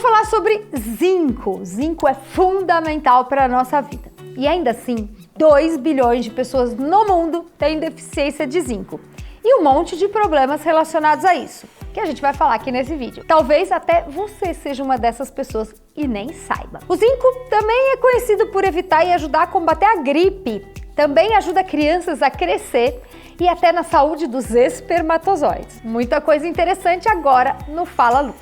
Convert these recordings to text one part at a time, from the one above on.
falar sobre zinco. Zinco é fundamental para a nossa vida. E ainda assim, 2 bilhões de pessoas no mundo têm deficiência de zinco. E um monte de problemas relacionados a isso, que a gente vai falar aqui nesse vídeo. Talvez até você seja uma dessas pessoas e nem saiba. O zinco também é conhecido por evitar e ajudar a combater a gripe. Também ajuda crianças a crescer e até na saúde dos espermatozoides. Muita coisa interessante agora no Fala Lu.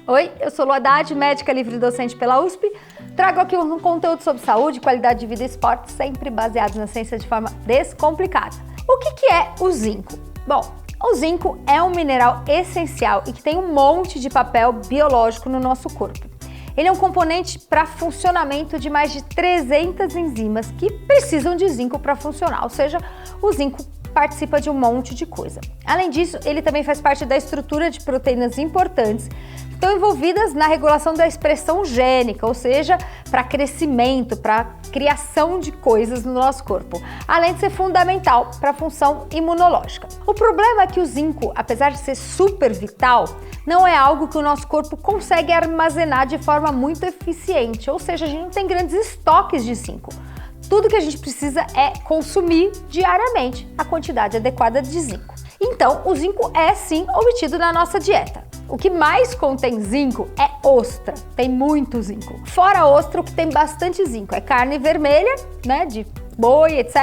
Oi, eu sou Lu Haddad, médica livre docente pela USP. Trago aqui um conteúdo sobre saúde, qualidade de vida e esporte, sempre baseado na ciência de forma descomplicada. O que é o zinco? Bom, o zinco é um mineral essencial e que tem um monte de papel biológico no nosso corpo. Ele é um componente para funcionamento de mais de 300 enzimas que precisam de zinco para funcionar, ou seja, o zinco participa de um monte de coisa. Além disso, ele também faz parte da estrutura de proteínas importantes que estão envolvidas na regulação da expressão gênica, ou seja, para crescimento, para criação de coisas no nosso corpo, além de ser fundamental para a função imunológica. O problema é que o zinco, apesar de ser super vital, não é algo que o nosso corpo consegue armazenar de forma muito eficiente, ou seja, a gente não tem grandes estoques de zinco. Tudo que a gente precisa é consumir diariamente a quantidade adequada de zinco. Então, o zinco é sim obtido na nossa dieta. O que mais contém zinco é ostra, tem muito zinco. Fora a ostra, o que tem bastante zinco é carne vermelha, né, de boi, etc.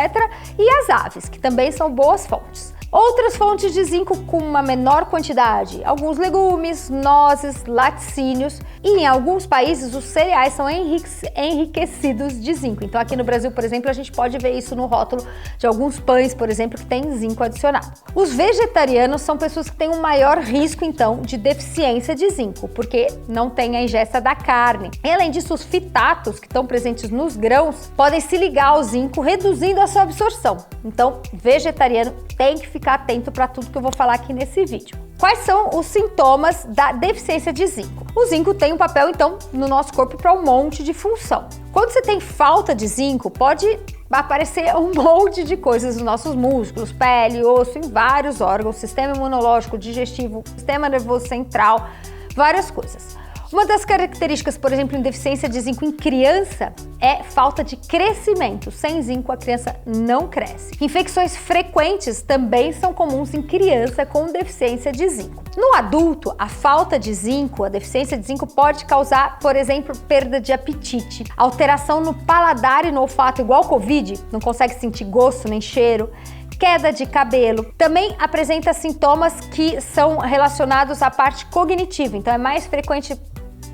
E as aves, que também são boas fontes. Outras fontes de zinco com uma menor quantidade, alguns legumes, nozes, laticínios e em alguns países os cereais são enriquecidos de zinco. Então aqui no Brasil, por exemplo, a gente pode ver isso no rótulo de alguns pães, por exemplo, que tem zinco adicionado. Os vegetarianos são pessoas que têm um maior risco, então, de deficiência de zinco, porque não tem a ingesta da carne. E, além disso, os fitatos, que estão presentes nos grãos, podem se ligar ao zinco, reduzindo a sua absorção. Então, vegetariano tem que ficar atento para tudo que eu vou falar aqui nesse vídeo. Quais são os sintomas da deficiência de zinco? O zinco tem um papel, então, no nosso corpo para um monte de função. Quando você tem falta de zinco, pode aparecer um monte de coisas nos nossos músculos, pele, osso, em vários órgãos, sistema imunológico, digestivo, sistema nervoso central, várias coisas. Uma das características, por exemplo, em deficiência de zinco em criança é falta de crescimento. Sem zinco, a criança não cresce. Infecções frequentes também são comuns em criança com deficiência de zinco. No adulto, a falta de zinco, a deficiência de zinco pode causar, por exemplo, perda de apetite, alteração no paladar e no olfato, igual Covid, não consegue sentir gosto nem cheiro, queda de cabelo. Também apresenta sintomas que são relacionados à parte cognitiva, então é mais frequente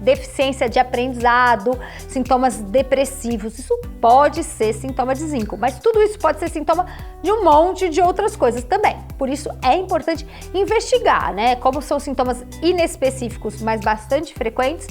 deficiência de aprendizado, sintomas depressivos. Isso pode ser sintoma de zinco, mas tudo isso pode ser sintoma de um monte de outras coisas também. Por isso é importante investigar, né? Como são sintomas inespecíficos, mas bastante frequentes,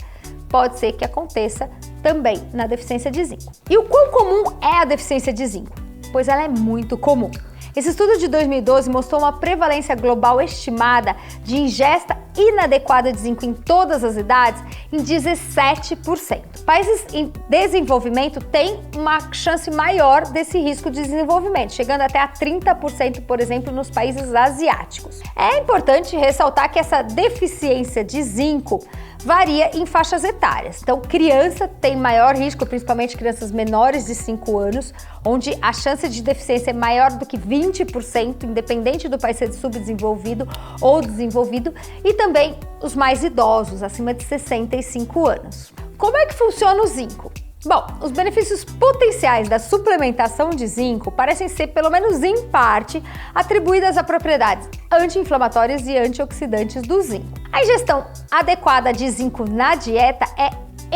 pode ser que aconteça também na deficiência de zinco. E o quão comum é a deficiência de zinco? Pois ela é muito comum. Esse estudo de 2012 mostrou uma prevalência global estimada de ingesta inadequada de zinco em todas as idades em 17%. Países em desenvolvimento têm uma chance maior desse risco de desenvolvimento, chegando até a 30%, por exemplo, nos países asiáticos. É importante ressaltar que essa deficiência de zinco varia em faixas etárias. Então, criança tem maior risco, principalmente crianças menores de 5 anos, onde a chance de deficiência é maior do que 20%, independente do país ser subdesenvolvido ou desenvolvido, e também os mais idosos, acima de 65 anos. Como é que funciona o zinco? Bom, os benefícios potenciais da suplementação de zinco parecem ser, pelo menos em parte, atribuídas a propriedades anti-inflamatórias e antioxidantes do zinco. A ingestão adequada de zinco na dieta é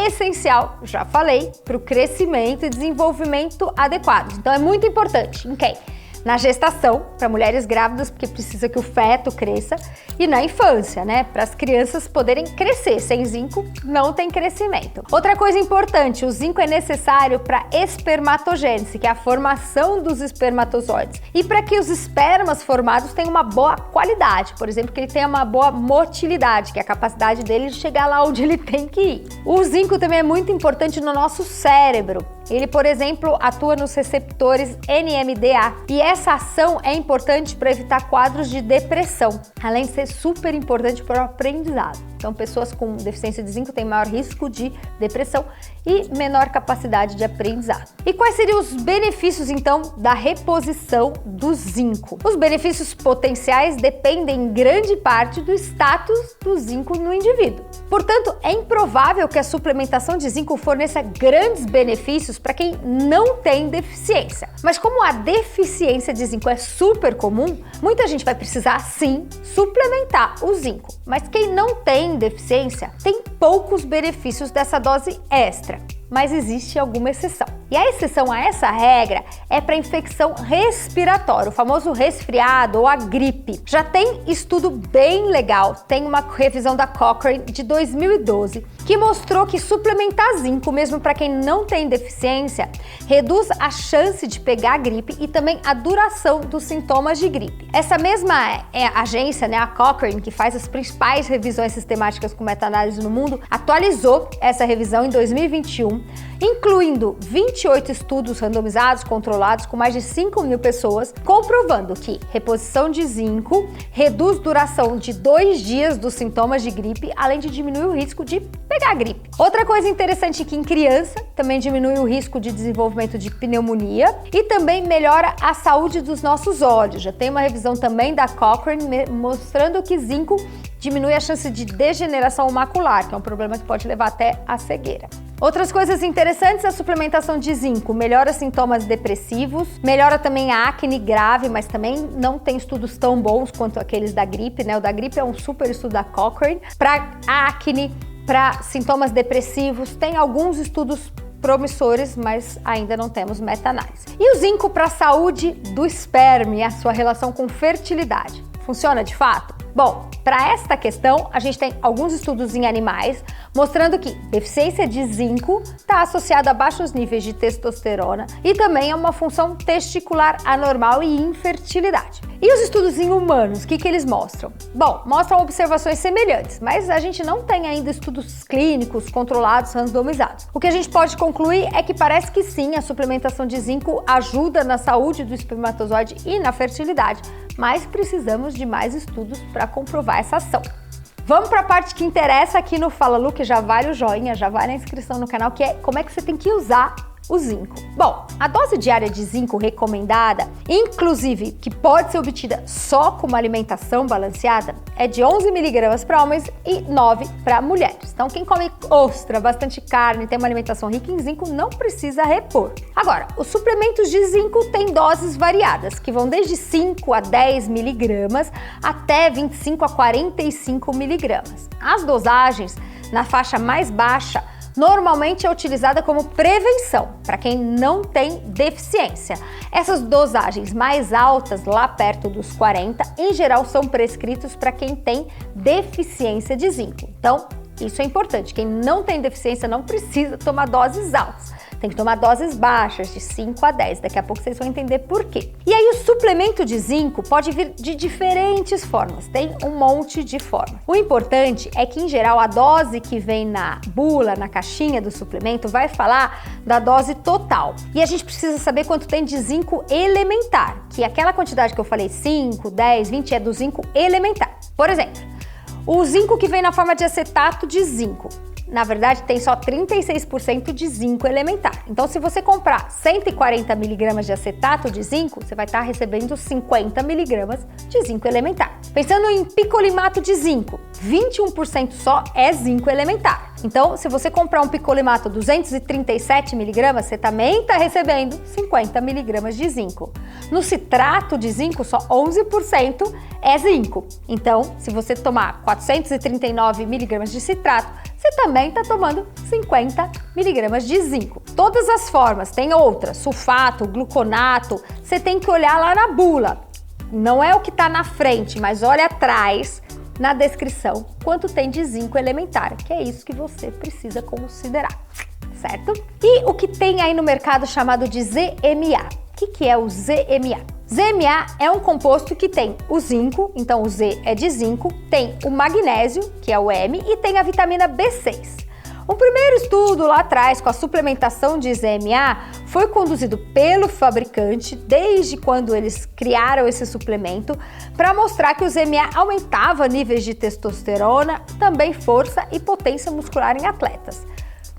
essencial, já falei, para o crescimento e desenvolvimento adequados. Então é muito importante em quem? Na gestação, para mulheres grávidas, porque precisa que o feto cresça, e na infância, né, para as crianças poderem crescer. Sem zinco, não tem crescimento. Outra coisa importante, o zinco é necessário para espermatogênese, que é a formação dos espermatozoides, e para que os espermas formados tenham uma boa qualidade, por exemplo, que ele tenha uma boa motilidade, que é a capacidade dele de chegar lá onde ele tem que ir. O zinco também é muito importante no nosso cérebro. Ele, por exemplo, atua nos receptores NMDA e essa ação é importante para evitar quadros de depressão, além de ser super importante para o aprendizado. Então, pessoas com deficiência de zinco têm maior risco de depressão e menor capacidade de aprendizado. E quais seriam os benefícios, então, da reposição do zinco? Os benefícios potenciais dependem em grande parte do status do zinco no indivíduo. Portanto, é improvável que a suplementação de zinco forneça grandes benefícios para quem não tem deficiência. Mas como a deficiência de zinco é super comum, muita gente vai precisar, sim, suplementar o zinco. Mas quem não tem deficiência tem poucos benefícios dessa dose extra, mas existe alguma exceção. E a exceção a essa regra é para infecção respiratória, o famoso resfriado ou a gripe. Já tem estudo bem legal, tem uma revisão da Cochrane de 2012 que mostrou que suplementar zinco, mesmo para quem não tem deficiência, reduz a chance de pegar gripe e também a duração dos sintomas de gripe. Essa mesma agência, a Cochrane, que faz as principais revisões sistemáticas com meta-análise no mundo, atualizou essa revisão em 2021, incluindo 28 estudos randomizados, controlados, com mais de 5.000 pessoas, comprovando que reposição de zinco reduz duração de 2 dias dos sintomas de gripe, além de diminuir o risco de pegar gripe. Outra coisa interessante é que em criança também diminui o risco de desenvolvimento de pneumonia e também melhora a saúde dos nossos olhos. Já tem uma revisão também da Cochrane mostrando que zinco diminui a chance de degeneração macular, que é um problema que pode levar até a cegueira. Outras coisas interessantes, a suplementação de zinco melhora sintomas depressivos, melhora também a acne grave, mas também não tem estudos tão bons quanto aqueles da gripe, O da gripe é um super estudo da Cochrane. Para acne, para sintomas depressivos, tem alguns estudos promissores, mas ainda não temos meta-análise. E o zinco para a saúde do esperma e a sua relação com fertilidade. Funciona de fato? Bom, para esta questão, a gente tem alguns estudos em animais mostrando que deficiência de zinco está associada a baixos níveis de testosterona e também a uma função testicular anormal e infertilidade. E os estudos em humanos, o que eles mostram? Bom, mostram observações semelhantes, mas a gente não tem ainda estudos clínicos controlados, randomizados. O que a gente pode concluir é que parece que sim, a suplementação de zinco ajuda na saúde do espermatozoide e na fertilidade, mas precisamos de mais estudos para comprovar essa ação. Vamos para a parte que interessa aqui no Fala Lu, que já vale o joinha, já vale a inscrição no canal, que é como é que você tem que usar o zinco. Bom, a dose diária de zinco recomendada, inclusive que pode ser obtida só com uma alimentação balanceada, é de 11 mg para homens e 9 para mulheres. Então, quem come ostra, bastante carne, tem uma alimentação rica em zinco, não precisa repor. Agora, os suplementos de zinco têm doses variadas, que vão desde 5 a 10 mg até 25 a 45 mg. As dosagens na faixa mais baixa normalmente é utilizada como prevenção para quem não tem deficiência. Essas dosagens mais altas, lá perto dos 40, em geral são prescritos para quem tem deficiência de zinco. Então, isso é importante. Quem não tem deficiência não precisa tomar doses altas. Tem que tomar doses baixas, de 5 a 10. Daqui a pouco vocês vão entender por quê. E aí o suplemento de zinco pode vir de diferentes formas. Tem um monte de formas. O importante é que, em geral, a dose que vem na bula, na caixinha do suplemento, vai falar da dose total. E a gente precisa saber quanto tem de zinco elementar, que aquela quantidade que eu falei, 5, 10, 20, é do zinco elementar. Por exemplo, o zinco que vem na forma de acetato de zinco, na verdade, tem só 36% de zinco elementar. Então, se você comprar 140 mg de acetato de zinco, você vai estar recebendo 50 mg de zinco elementar. Pensando em picolimato de zinco, 21% só é zinco elementar. Então, se você comprar um picolimato 237 mg, você também está recebendo 50 mg de zinco. No citrato de zinco, só 11% é zinco. Então, se você tomar 439 mg de citrato, você também está tomando 50 mg de zinco. Todas as formas, tem outras, sulfato, gluconato, você tem que olhar lá na bula. Não é o que está na frente, mas olha atrás, na descrição, quanto tem de zinco elementar, que é isso que você precisa considerar, certo? E o que tem aí no mercado chamado de ZMA. O que é o ZMA? ZMA é um composto que tem o zinco, então o Z é de zinco, tem o magnésio, que é o M, e tem a vitamina B6. Um primeiro estudo lá atrás com a suplementação de ZMA foi conduzido pelo fabricante desde quando eles criaram esse suplemento para mostrar que o ZMA aumentava níveis de testosterona, também força e potência muscular em atletas.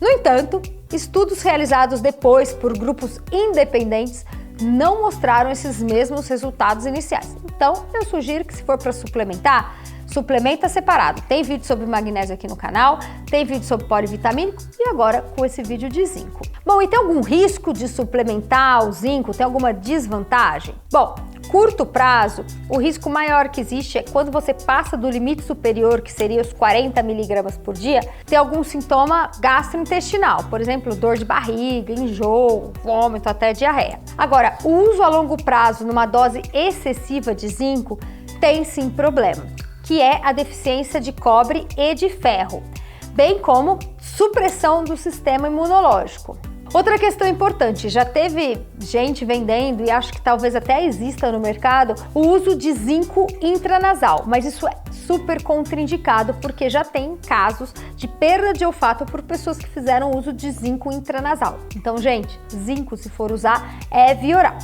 No entanto, estudos realizados depois por grupos independentes não mostraram esses mesmos resultados iniciais. Então, eu sugiro que se for para suplementar, suplementa separado. Tem vídeo sobre magnésio aqui no canal, tem vídeo sobre polivitamínico e agora com esse vídeo de zinco. Bom, e tem algum risco de suplementar o zinco? Tem alguma desvantagem? Bom, curto prazo, o risco maior que existe é quando você passa do limite superior, que seria os 40 mg por dia, ter algum sintoma gastrointestinal, por exemplo, dor de barriga, enjoo, vômito, até diarreia. Agora, o uso a longo prazo numa dose excessiva de zinco tem sim problema, que é a deficiência de cobre e de ferro, bem como supressão do sistema imunológico. Outra questão importante, já teve gente vendendo e acho que talvez até exista no mercado o uso de zinco intranasal, mas isso é super contraindicado porque já tem casos de perda de olfato por pessoas que fizeram uso de zinco intranasal. Então, gente, zinco, se for usar, é via oral.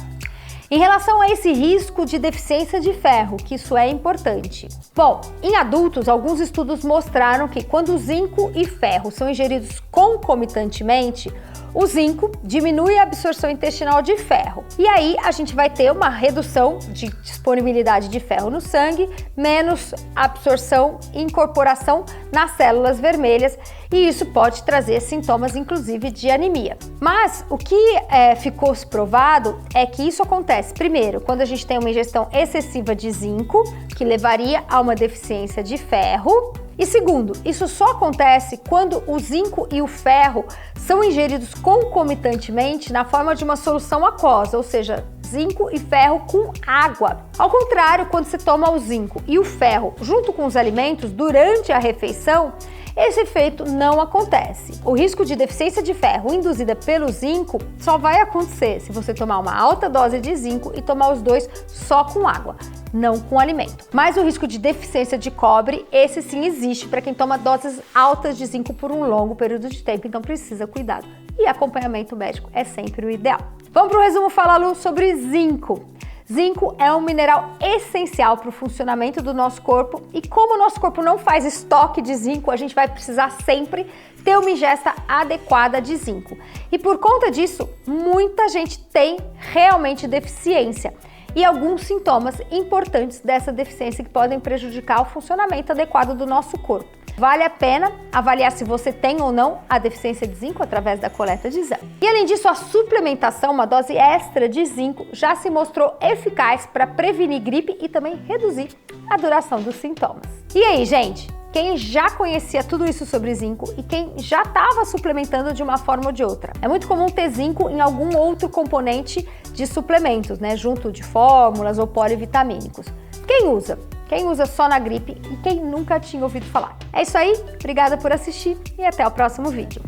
Em relação a esse risco de deficiência de ferro, que isso é importante. Bom, em adultos, alguns estudos mostraram que quando zinco e ferro são ingeridos concomitantemente, o zinco diminui a absorção intestinal de ferro. E aí a gente vai ter uma redução de disponibilidade de ferro no sangue, menos absorção e incorporação nas células vermelhas, e isso pode trazer sintomas, inclusive, de anemia. Mas o que ficou provado é que isso acontece, primeiro, quando a gente tem uma ingestão excessiva de zinco, que levaria a uma deficiência de ferro, e segundo, isso só acontece quando o zinco e o ferro são ingeridos concomitantemente na forma de uma solução aquosa, ou seja, zinco e ferro com água. Ao contrário, quando se toma o zinco e o ferro junto com os alimentos durante a refeição, esse efeito não acontece. O risco de deficiência de ferro induzida pelo zinco só vai acontecer se você tomar uma alta dose de zinco e tomar os dois só com água, não com alimento. Mas o risco de deficiência de cobre, esse sim existe para quem toma doses altas de zinco por um longo período de tempo, então precisa cuidado. E acompanhamento médico é sempre o ideal. Vamos para o resumo Fala sobre zinco. Zinco é um mineral essencial para o funcionamento do nosso corpo e como o nosso corpo não faz estoque de zinco, a gente vai precisar sempre ter uma ingesta adequada de zinco. E por conta disso, muita gente tem realmente deficiência e alguns sintomas importantes dessa deficiência que podem prejudicar o funcionamento adequado do nosso corpo. Vale a pena avaliar se você tem ou não a deficiência de zinco através da coleta de exame. E além disso, a suplementação, uma dose extra de zinco, já se mostrou eficaz para prevenir gripe e também reduzir a duração dos sintomas. E aí, gente? Quem já conhecia tudo isso sobre zinco e quem já estava suplementando de uma forma ou de outra. É muito comum ter zinco em algum outro componente de suplementos, né? Junto de fórmulas ou polivitamínicos. Quem usa? Quem usa só na gripe e quem nunca tinha ouvido falar. É isso aí, obrigada por assistir e até o próximo vídeo.